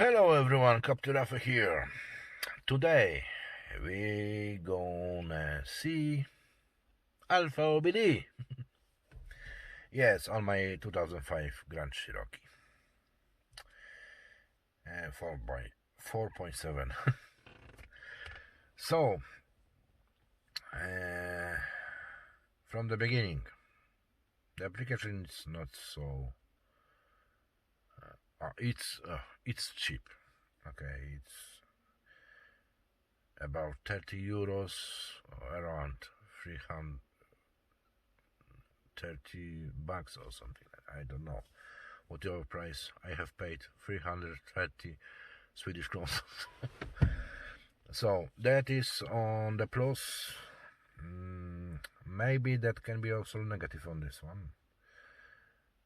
Hello everyone, Captain Rafa here. Today we gonna see Alfaobd. Yes, on my 2005 Grand Cherokee 4 by 4.7. So from the beginning, the application is not so. It's cheap. Okay, it's about 30 euros, around 330 bucks or something. I don't know whatever price. I have paid 330 Swedish crowns. So that is on the plus. Maybe that can be also negative on this one,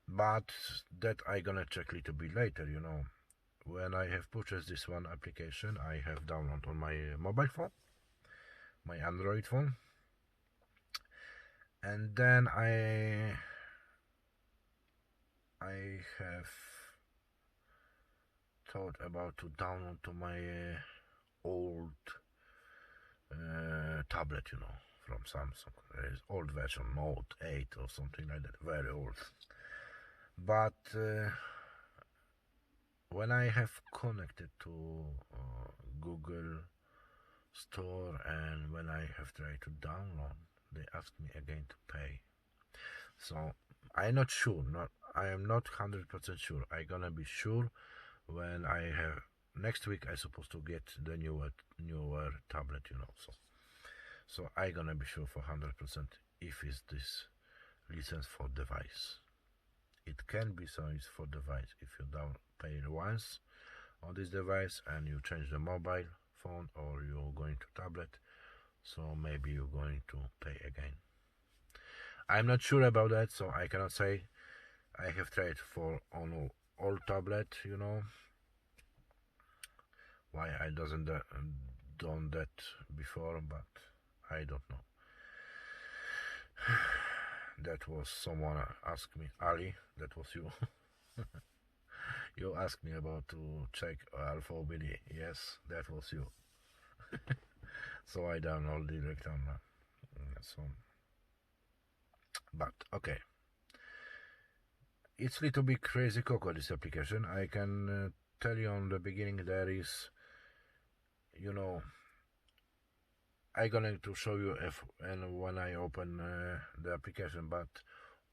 but that I gonna check a little bit later. When I have purchased this one application, I have downloaded on my mobile phone, my Android phone, and then I have thought about to download to my old tablet, from Samsung. There is old version, Note 8 or something like that, very old. But when I have connected to Google Store and when I have tried to download, they ask me again to pay. So I'm not sure. I am not 100% sure. I'm gonna be sure when I have next week. I'm supposed to get the newer tablet, So I'm gonna be sure for 100% if it's this license for device. It can be so it's for device. If you don't pay once on this device and you change the mobile phone or you're going to tablet, so maybe you're going to pay again. I'm not sure about that, so I cannot say. I have tried for on all tablet, why I doesn't done that before, but I don't know. That was someone asked me, Ali, that was you. You asked me about to check Alfaobd. Yes, that was you. So I download direct on so. But okay, it's a little bit crazy coco, this application. I can tell you on the beginning there is, I'm going to show you and when I open the application, but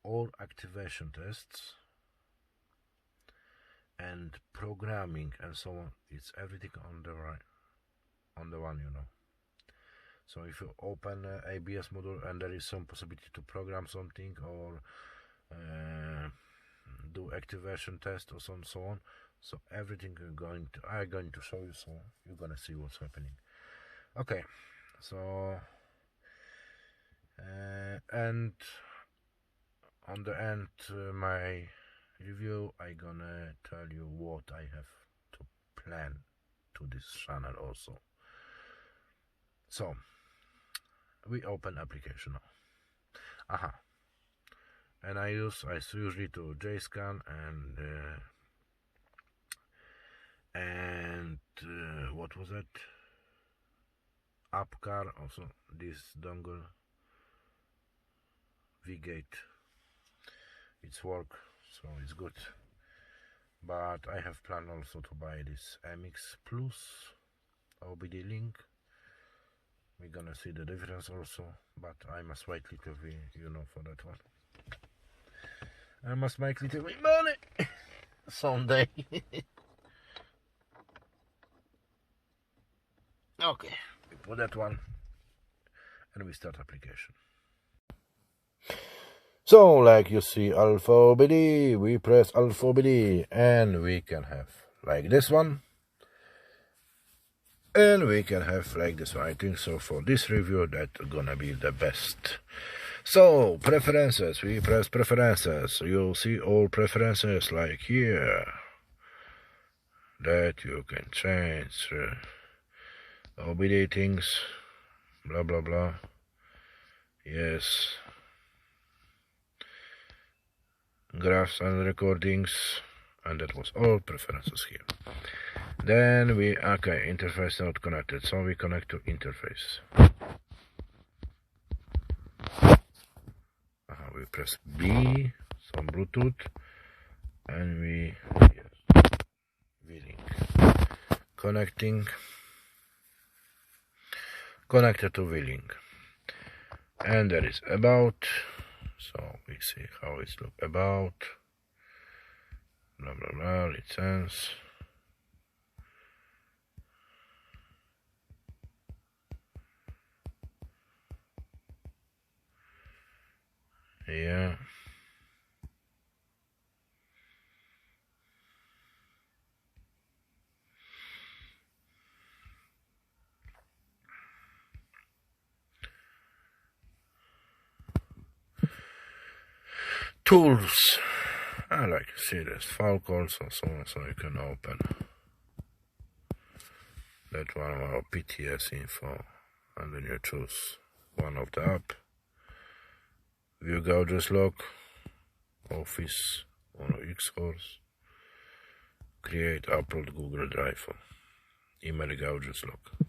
all activation tests and programming and so on, it's everything on the one. So if you open ABS module and there is some possibility to program something or do activation test or so on, so everything I'm going to show you, so you're gonna see what's happening. Okay, so and on the end my review, I gonna tell you what I have to plan to this channel also. So we open application now. And I usually to JScan and what was that? AppCar, also this dongle V-Gate. It's work, so it's good. But I have planned also to buy this MX Plus OBD link. We're gonna see the difference also, but I must wait little bit, for that one. I must make little bit money someday. Okay, we put that one and we start application. So like you see Alfaobd, we press Alfaobd and we can have like this one. And we can have like this one. I think so for this review that's gonna be the best. So preferences, we press preferences. You'll see all preferences like here that you can change OBD things, blah blah blah. Yes, graphs and recordings, and that was all preferences here. Then we, okay, interface not connected, so we connect to interface. We press B, so Bluetooth, and we, yes, V-Link. Connected to V-Link. And there is about, so we see how it's look about, blah blah blah, license. Yeah. Tools. I like to see this file calls and so on, so you can open that one or PTS info, and then you choose one of the app. View gauges log, Office or X-Horse, create, upload Google Drive, email gauges log.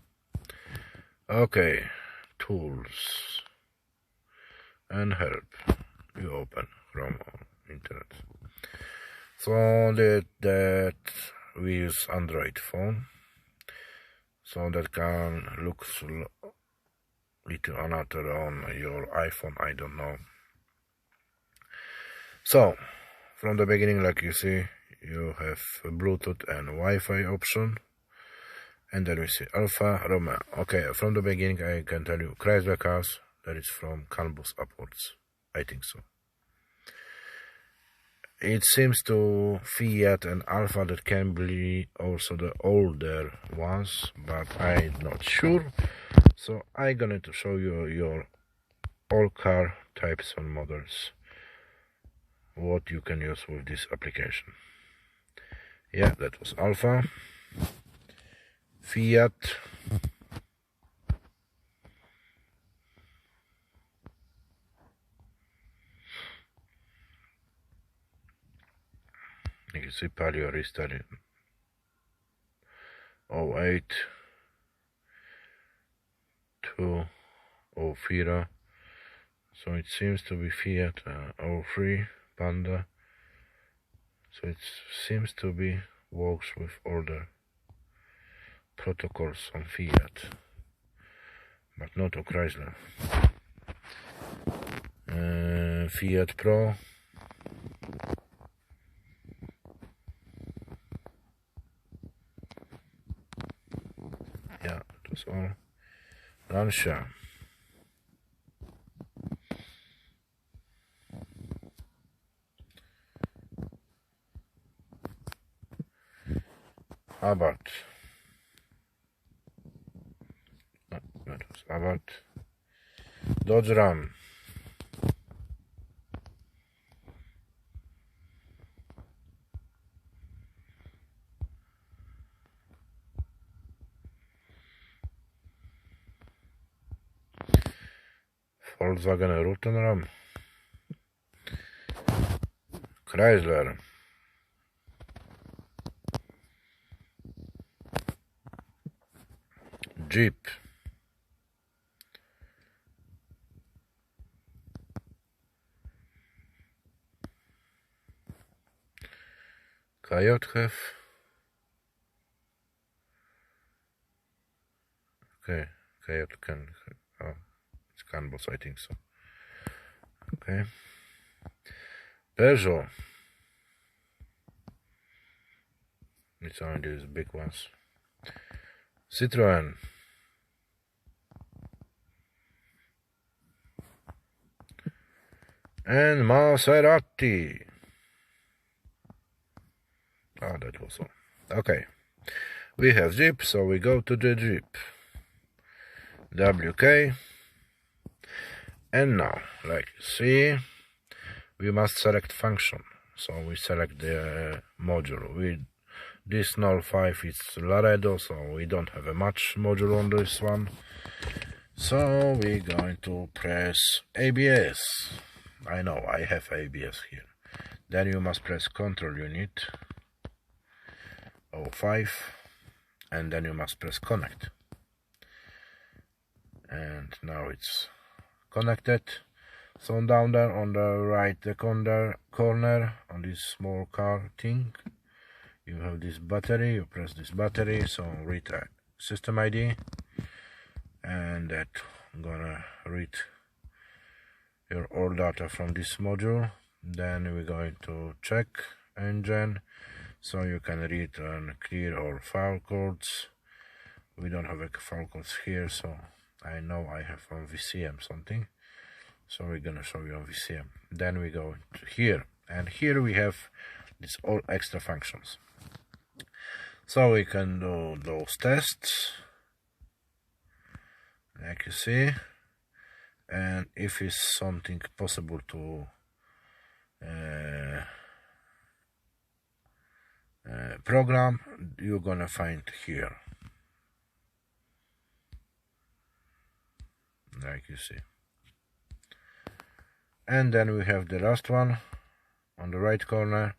Okay, tools and help. You open from internet. So that we use Android phone, so that can look little another on your iPhone, I don't know. So from the beginning, like you see, you have Bluetooth and Wi-Fi option, and then we see Alfa Romeo. Okay, from the beginning I can tell you Chrysler cars, that is from CAN bus upwards, I think so. It seems to Fiat and Alfa that can be also the older ones, but I'm not sure. So I'm going to show you your all car types and models, what you can use with this application. Yeah, that was Alfa, Fiat, you can see Palio restarting 08 to 04, so it seems to be Fiat 03 Panda, so it seems to be works with all the protocols on Fiat, but not on Chrysler. Fiat Pro, yeah, that was all. Lancia, Abarth, no, that was Abarth, Dodge Ram, Volkswagen Routenram, Chrysler, Jeep, Coyote, okay, Coyote can, oh, it's CAN bus, I think so. Okay, Peugeot, it's only these big ones. Citroën, and Maserati. Ah, that was all. Okay, we have Jeep, so we go to the Jeep. WK, and now, like you see, we must select function. So we select the module. This 05 is Laredo, so we don't have a match module on this one. So we're going to press ABS. I know I have ABS here. Then you must press control unit 05. and then you must press connect, and now it's connected. So down there on the right corner on this small car thing, you have this battery. You press this battery, so read system ID, and that gonna read your all data from this module. Then we're going to check engine, so you can read and clear all file codes. We don't have a file codes here, so I know I have on VCM something, so we're gonna show you on VCM. Then we go to here, and here we have these all extra functions, so we can do those tests like you see, and if it's something possible to program, you're gonna find here, like you see. And then we have the last one on the right corner,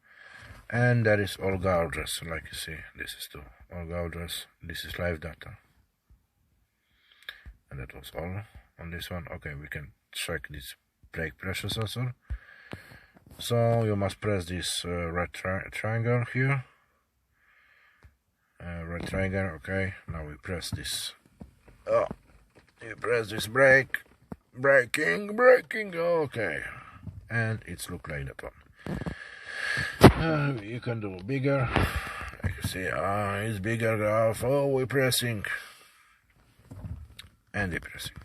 and that is Alfaobd address. Like you see, this is the Alfaobd address, this is live data, and that was all on this one. Okay, we can check this brake pressure sensor. So you must press this red triangle here, red triangle. Okay, now we press this. Oh, you press this braking. Okay, and it's look like that one. You can do bigger. Like you see, it's bigger graph. Oh, we're pressing and depressing,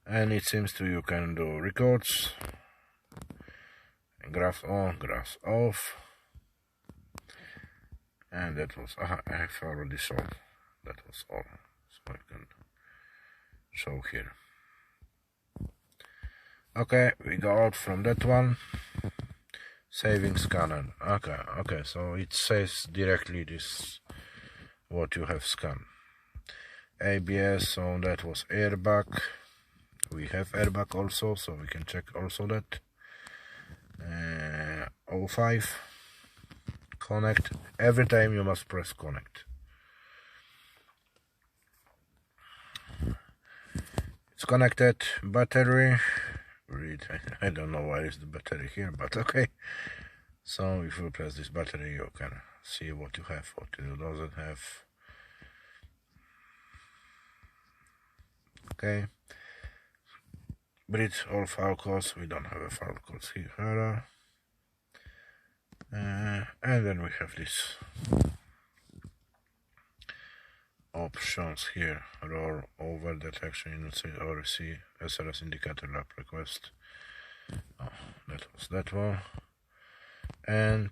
and it seems to you can do records. Graphs on, graphs off, and that was I have already shown. That was all, so I can show here. Okay, we go out from that one. Saving scanner. Okay, so it says directly this what you have scanned. ABS, so that was airbag. We have airbag also, so we can check also that. 05 connect. Every time you must press connect. It's connected. Battery, read. I don't know why is the battery here, but okay. So if you press this battery, you can see what you have, what you doesn't have. Okay, read all file codes. We don't have a file codes here. And then we have this options here: roll over detection, or receive SRS indicator lab request. Oh, that was that one. And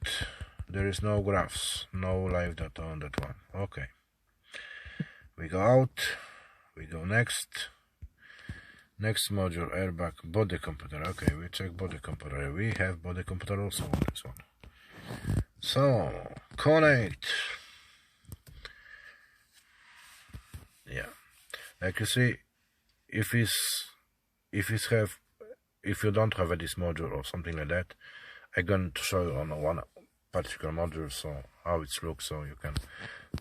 there is no graphs, no live data on that one. Okay, we go out, we go next module, airbag, body computer. Okay, we check body computer. We have body computer also on this one. So connect. Yeah, like you see, if you don't have this module or something like that, I'm going to show you on one particular module, so how it looks, so you can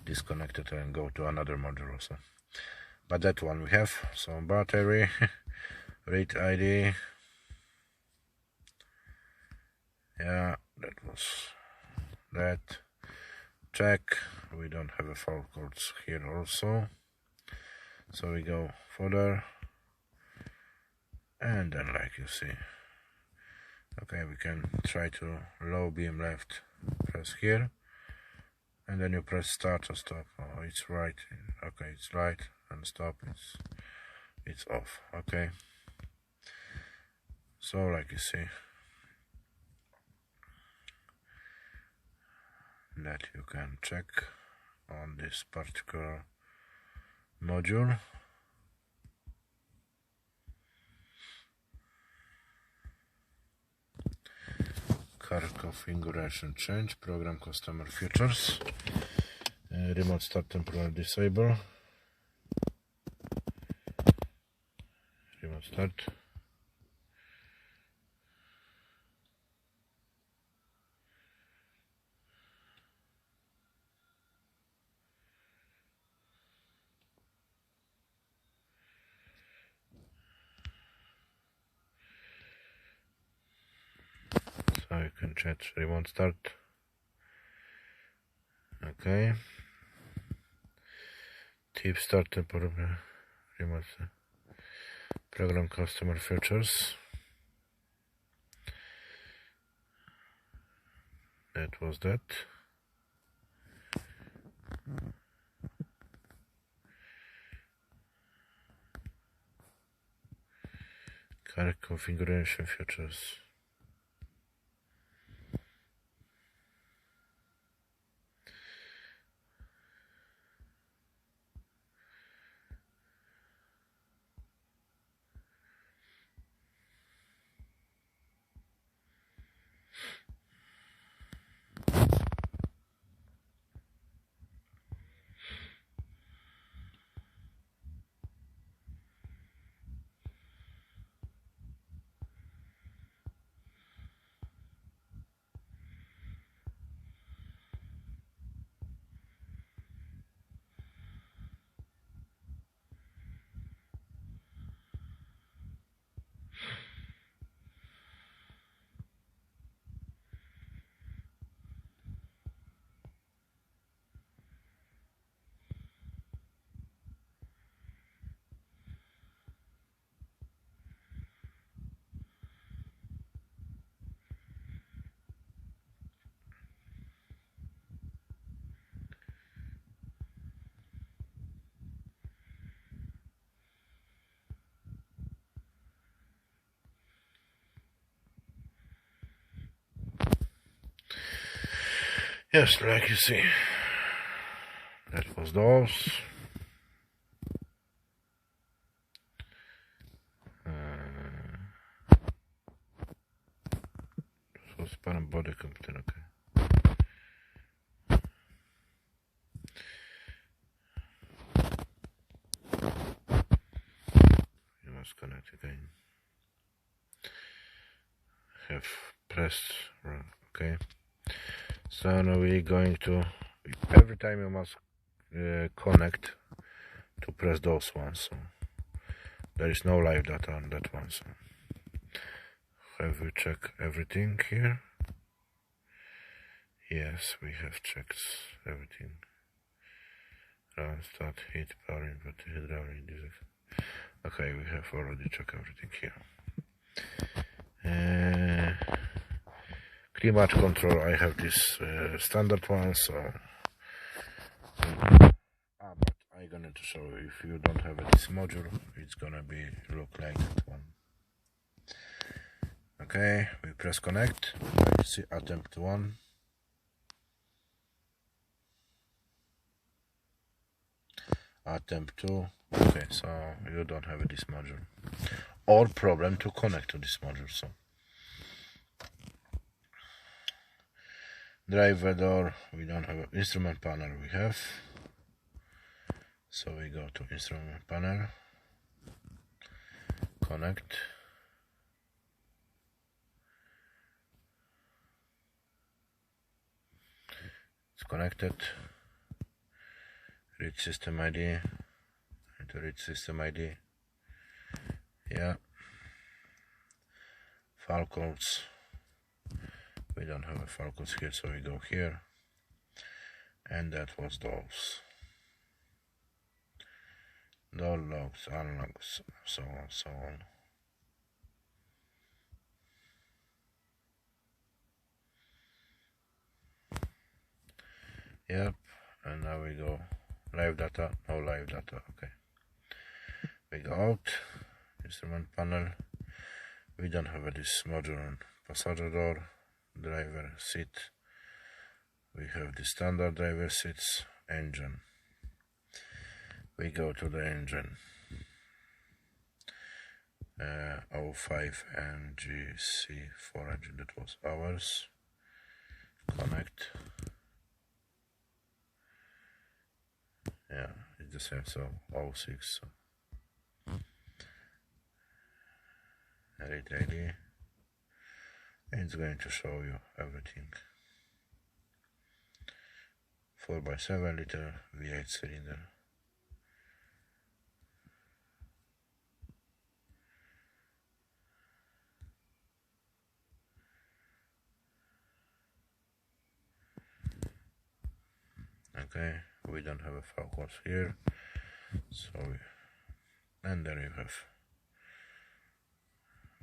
disconnect it and go to another module also. But that one we have. So battery, read ID. Yeah, that was that. Check. We don't have a file codes here also. So we go further, and then like you see. Okay, we can try to low beam left, press here, and then you press start or stop. Oh, it's right. Okay, it's right, and stop, it's off. Okay, so like you see, that you can check on this particular module. Car configuration change, program customer features, remote start temporary disable, remote start, chat remote start. Okay. Tip start temporary remote program customer features. That was that. Correct configuration features. Yes, like you see, that was those. So span body computer, okay. You must connect again. Have pressed, okay. So now we're going to, every time you must connect to press those ones. So there is no live data on that one. So have we checked everything here? Yes, we have checked everything. Run, start, hit, power input, hydraulic, diesel. Okay, we have already checked everything here. Climate control, I have this standard one, so but I'm gonna show you, if you don't have this module, it's gonna be look like that one. Okay, we press connect. I see attempt 1. Attempt 2. Okay, so you don't have this module or problem to connect to this module. So driver door, we don't have an instrument panel, we have. So we go to instrument panel, connect. It's connected. Read system ID. To read system ID. Yeah. File codes. We don't have a file codes here, so we go here. And that was those. Door logs, unlocks, so on, so on. Yep, and now we go live data, no live data, okay. We go out, instrument panel. We don't have this module on passenger door, driver seat. We have the standard driver seats, engine. We go to the engine. 05 NGC4 engine, that was ours. Connect. Yeah, it's the same, so 06. Read ID. It's going to show you everything. 4x7 liter V8 cylinder. Okay, we don't have a file calls here, so and then you have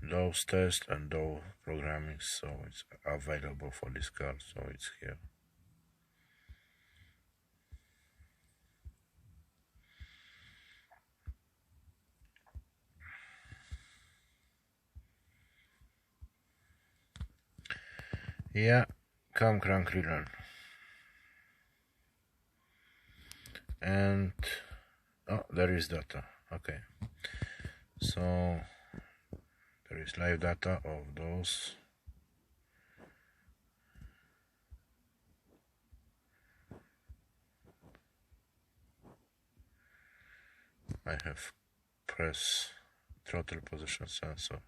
those tests and those programming, so it's available for this card, so it's here. Yeah, come crank relearn. And oh, there is data. Okay, so there is live data of those. I have press throttle position sensor.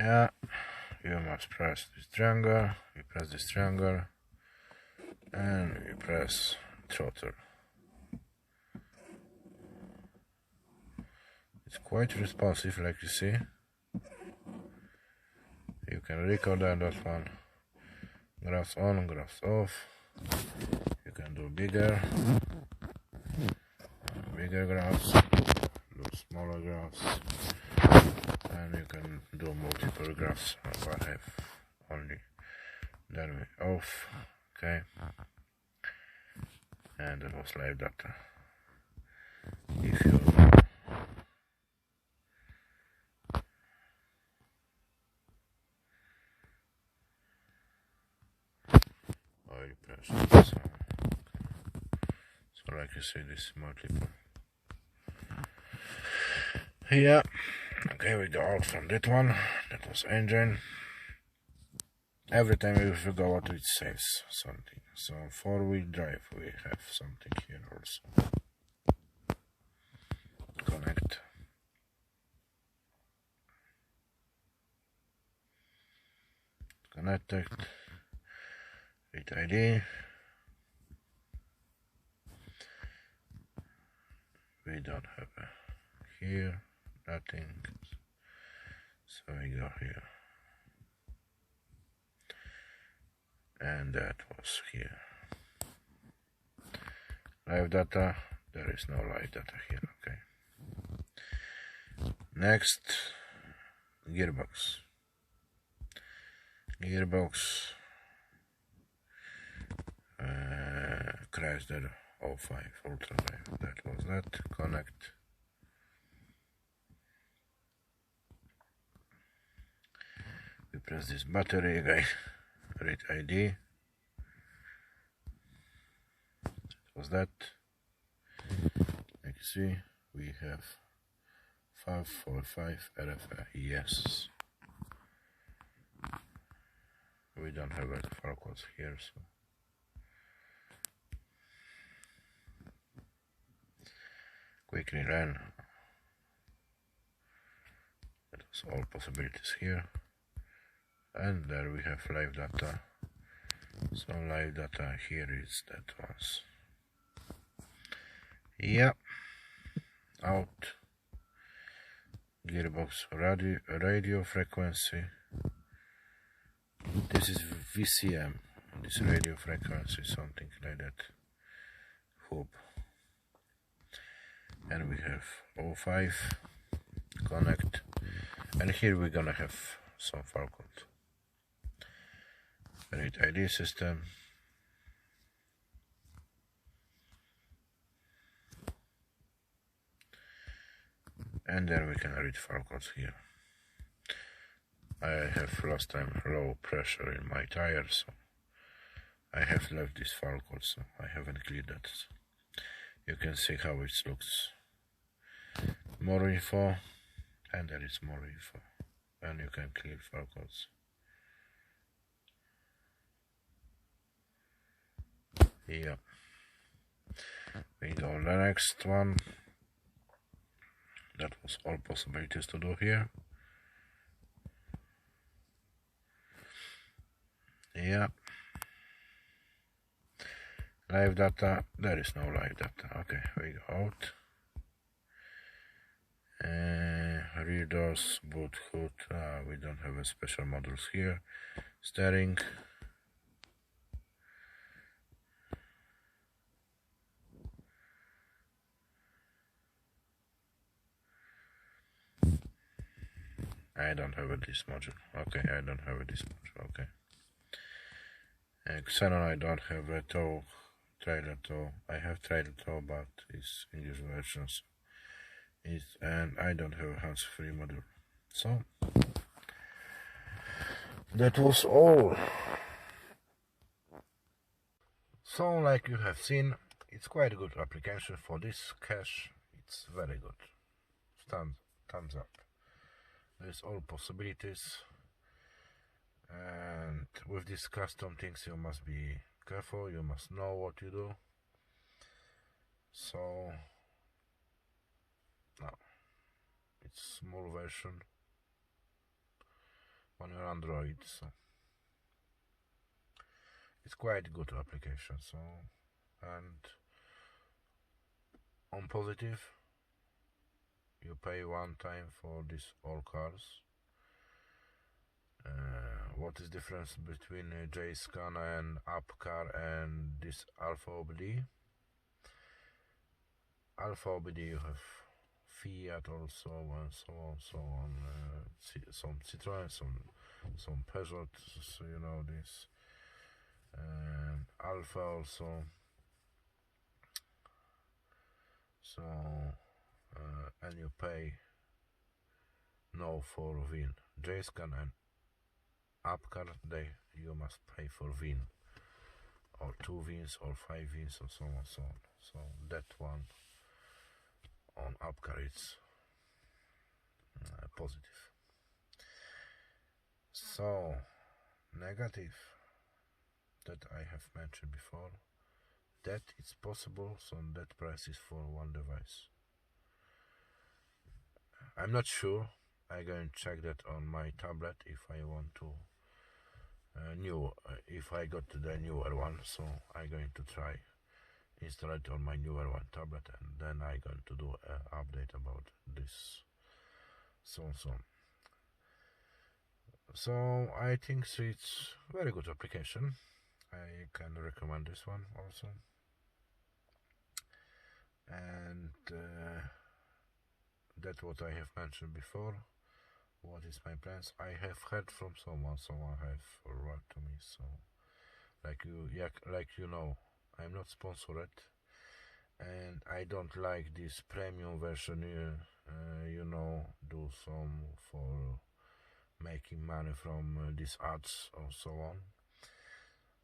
Yeah, you must press this triangle, you press this triangle, and you press throttle. It's quite responsive, like you see. You can record that one. Graphs on, graphs off. You can do bigger graphs, do smaller graphs, and you can do multiple graphs. I have only then we off. Okay, and that was live data. If you press so like you see, this multiple. Yeah, okay, we go out from that one. That was engine. Every time we go out, it saves something. So 4-wheel drive, we have something here also. Connect. Connected. Read ID. We don't have here nothing, so we go here, and that was here. Live data, there is no live data here. Okay, next, gearbox. Crash there. 05 ultra live, that was that. Connect. We press this battery again. Read ID. That was that. Like you see, we have 545 RFA. Yes. We don't have a file codes here, so. Quickly run. That was all possibilities here. And there we have live data. So live data here is that ones. Yeah. Out. Gearbox radio frequency. This is VCM. This radio frequency, something like that. Hope. And we have 05 connect, and here we're gonna have some file code. Read ID system, and then we can read file codes here. I have last time low pressure in my tires, so I have left this file code, so I haven't cleared that. You can see how it looks. More info, and there is more info, and you can clear file codes. Yeah, we go the next one. That was all possibilities to do here. Yeah. Live data. There is no live data. Okay, we go out. Rear doors, boot hood. We don't have a special models here. Steering. I don't have this module. Okay, I don't have this module. Okay. Xenon, I don't have a tow, trailer tow. I have trailer tow, but it's English versions. And I don't have a hands-free module. So that was all. So, like you have seen, it's quite a good application for this cache. It's very good. Thumbs up. There's all possibilities, and with these custom things you must be careful. You must know what you do. So now it's small version on your Android, so it's quite good application. So, and on positive, you pay one time for these all cars. What is difference between JScan and AppCar and this Alfaobd? Alfaobd you have Fiat also, and so on, some Citroën, some Peugeot, so you know this, Alfa also. So and you pay no for VIN. JScan and AppCar, you must pay for VIN, or 2 VINs or 5 VINs, or so on. So that one on AppCar it's positive. So negative that I have mentioned before, that it's possible, so that price is for one device. I'm not sure. I'm going to check that on my tablet if I want to if I got the newer one. So I'm going to try install it on my newer one tablet, and then I'm going to do an update about this. So I think it's very good application. I can recommend this one also. And that's what I have mentioned before. What is my plans? I have heard from someone have wrote to me. So like you know, I'm not sponsored, and I don't like this premium version. You know, do some for making money from these ads or so on.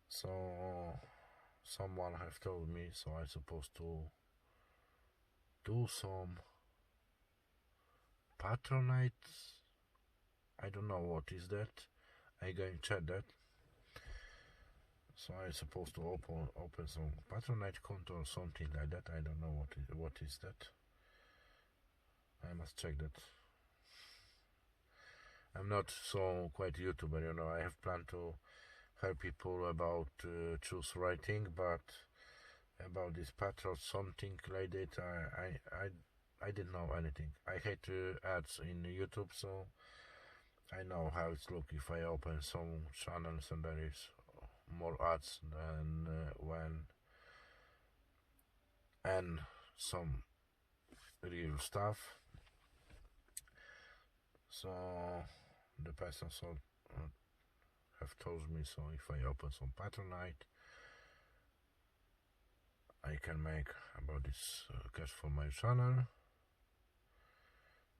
So someone have told me, so I'm supposed to do some Patronite. I don't know what is that. I going to check that. So I'm supposed to open some Patronite account or something like that. I don't know what is that. I must check that. I'm not so quite YouTuber, you know. I have planned to help people about choose writing, but about this Patron something like that, I didn't know anything. I hate ads in YouTube, so I know how it's look if I open some channels and there is more ads than when, and some real stuff. So the person have told me, so if I open some Patronite, I can make about this cash for my channel,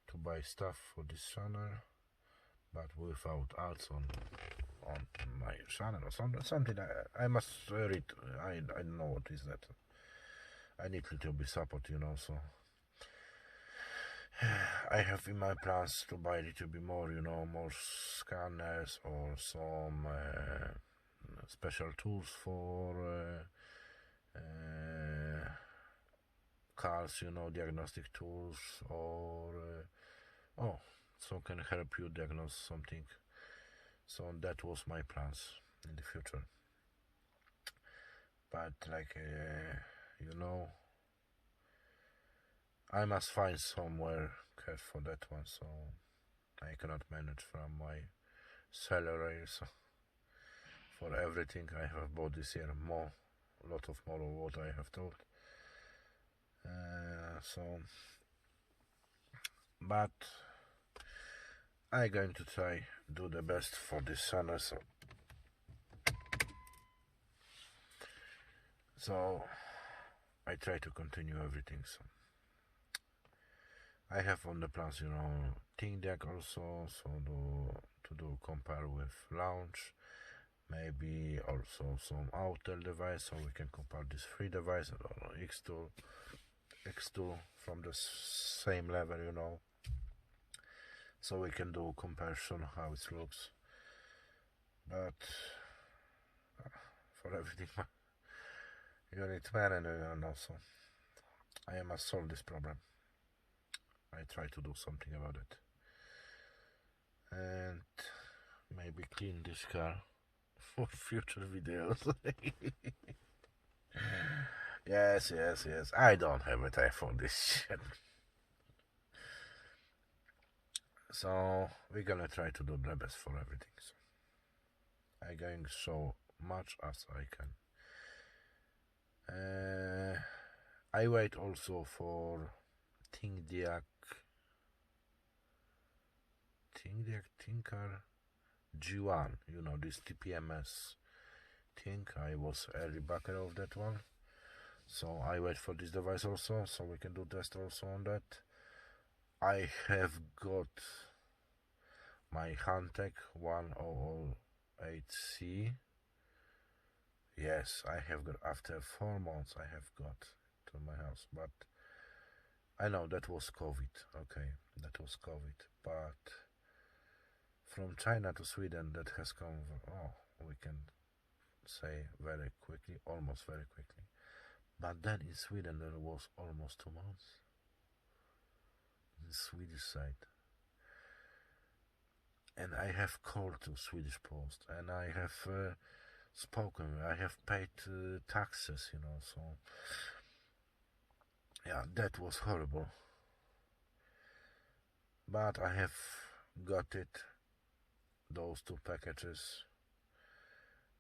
to buy stuff for this channel, but without ads on my channel or something. I must read. I don't know what is that. I need little bit support, you know. So I have in my plans to buy a little bit more, you know, more scanners or some special tools for cars, you know, diagnostic tools, or so can help you diagnose something. So that was my plans in the future. But like I must find somewhere cash for that one, so I cannot manage from my salary. So for everything I have bought this year, a lot of more of what I have told. But I'm going to try do the best for this summer. So I try to continue everything. So I have on the plans, Think Deck also, so to do compare with launch, maybe also some outer device, so we can compare these three devices or X2 from the same level, so we can do comparison how it looks. But for everything, you need man, and also I must solve this problem. I try to do something about it, and maybe clean this car for future videos. Yes. I don't have a time for this shit. So we're gonna try to do the best for everything. So I'm going so much as I can. I wait also for Tinker G1, this TPMS thing. I was early backer of that one, so I wait for this device also, so we can do test also on that. I have got my Handtech 1008C. Yes, I have got, after 4 months I have got to my house, but I know that was COVID, okay, that was COVID, but from China to Sweden that has come, we can say very quickly, almost very quickly. But then in Sweden there was almost 2 months. In the Swedish side. And I have called to Swedish Post, and I have spoken, I have paid taxes, so yeah, that was horrible. But I have got it, those 2 packages,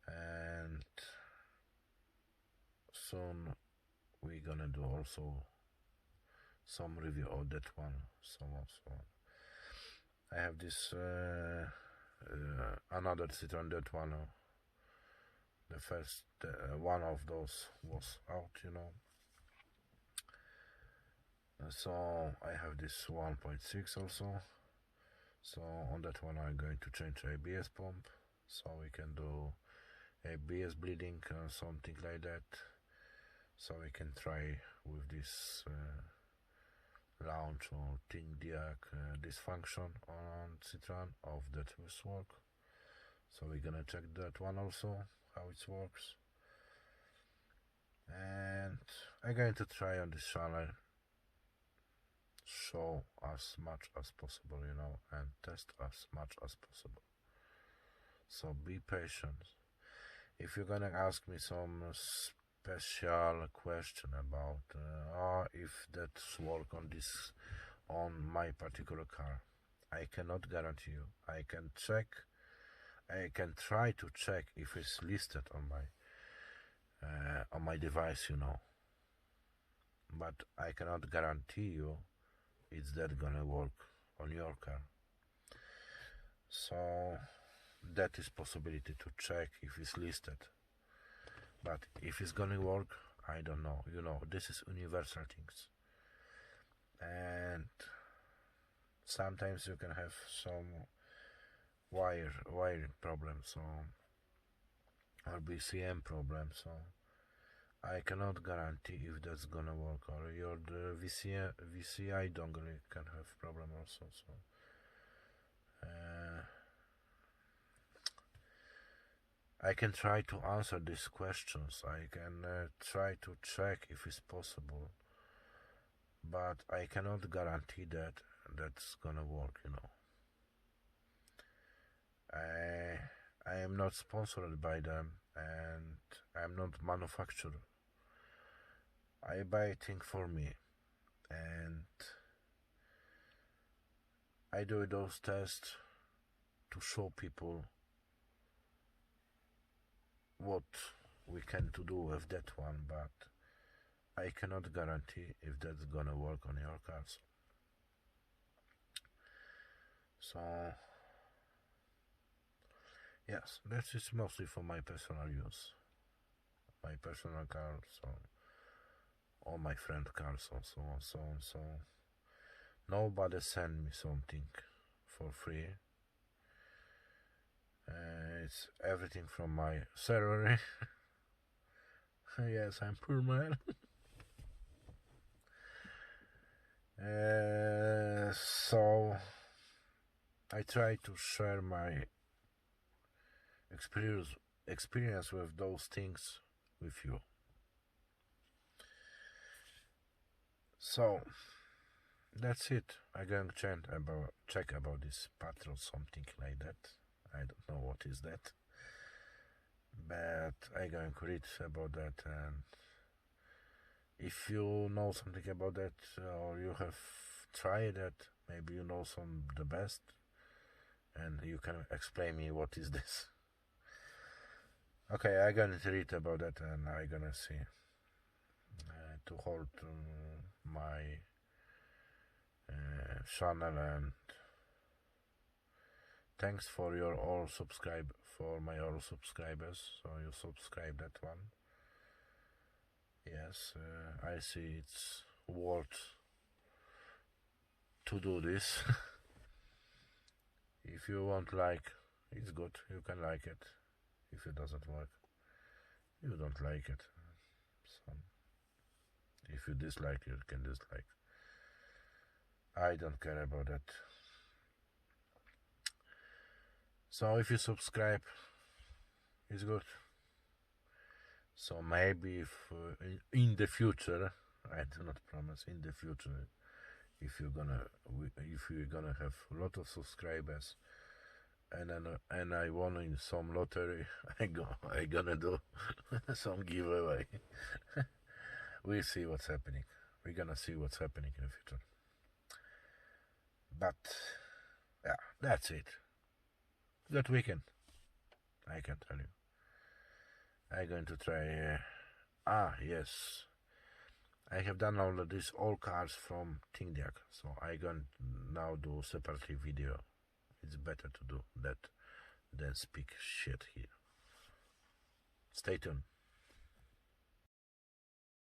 and soon we're gonna do also some review of that one. So I have this another Citroen, that one. The first one of those was out, so I have this 1.6 also. So on that one I'm going to change ABS pump, so we can do ABS bleeding, something like that. So we can try with this launch or Think Diag this function on Citroen of that will work. So we're gonna check that one also, how it works. And I'm going to try on this channel show as much as possible, and test as much as possible. So be patient. If you're gonna ask me some special question about if that's work on my particular car, I cannot guarantee you. I can try to check if it's listed on my device, but I cannot guarantee you it's that gonna work on your car. So that is possibility to check if it's listed, but if it's gonna work, I don't know. This is universal things, and sometimes you can have some wire problems, or BCM problems, so I cannot guarantee if that's gonna work, or the VCI dongle can have problem also. So I can try to answer these questions. I can try to check if it's possible, but I cannot guarantee that that's gonna work. I am not sponsored by them, and I'm not manufacturer. I buy things for me, and I do those tests to show people what we can to do with that one, but I cannot guarantee if that's gonna work on your cars. So yes, that is mostly for my personal use, my personal car, so all my friend cars, and so on, so on. So nobody send me something for free. It's everything from my salary. Yes, I'm poor man. So I try to share my experience with those things with you. So that's it. I'm going to check about this patrol, something like that. I don't know what is that, but I'm going to read about that, and if you know something about that, or you have tried that, maybe you know some the best, and you can explain me what is this. Okay, I'm gonna read about that, and I'm gonna see to hold my channel, and thanks for your all subscribers. So you subscribe that one. Yes, I see it's worth to do this. If you won't like, it's good, you can like it. If it doesn't work, you don't like it. So if you dislike, you can dislike. I don't care about that. So if you subscribe, it's good. So maybe if in the future, I do not promise, in the future, if you're gonna have a lot of subscribers, and I won in some lottery, I gonna do some giveaway. We'll see what's happening. We're gonna see what's happening in the future. But yeah, that's it. Good weekend, I can tell you. I'm going to try. Yes, I have downloaded these all cars from ThinkDeck, so I can now do separately video. It's better to do that than speak shit here. Stay tuned.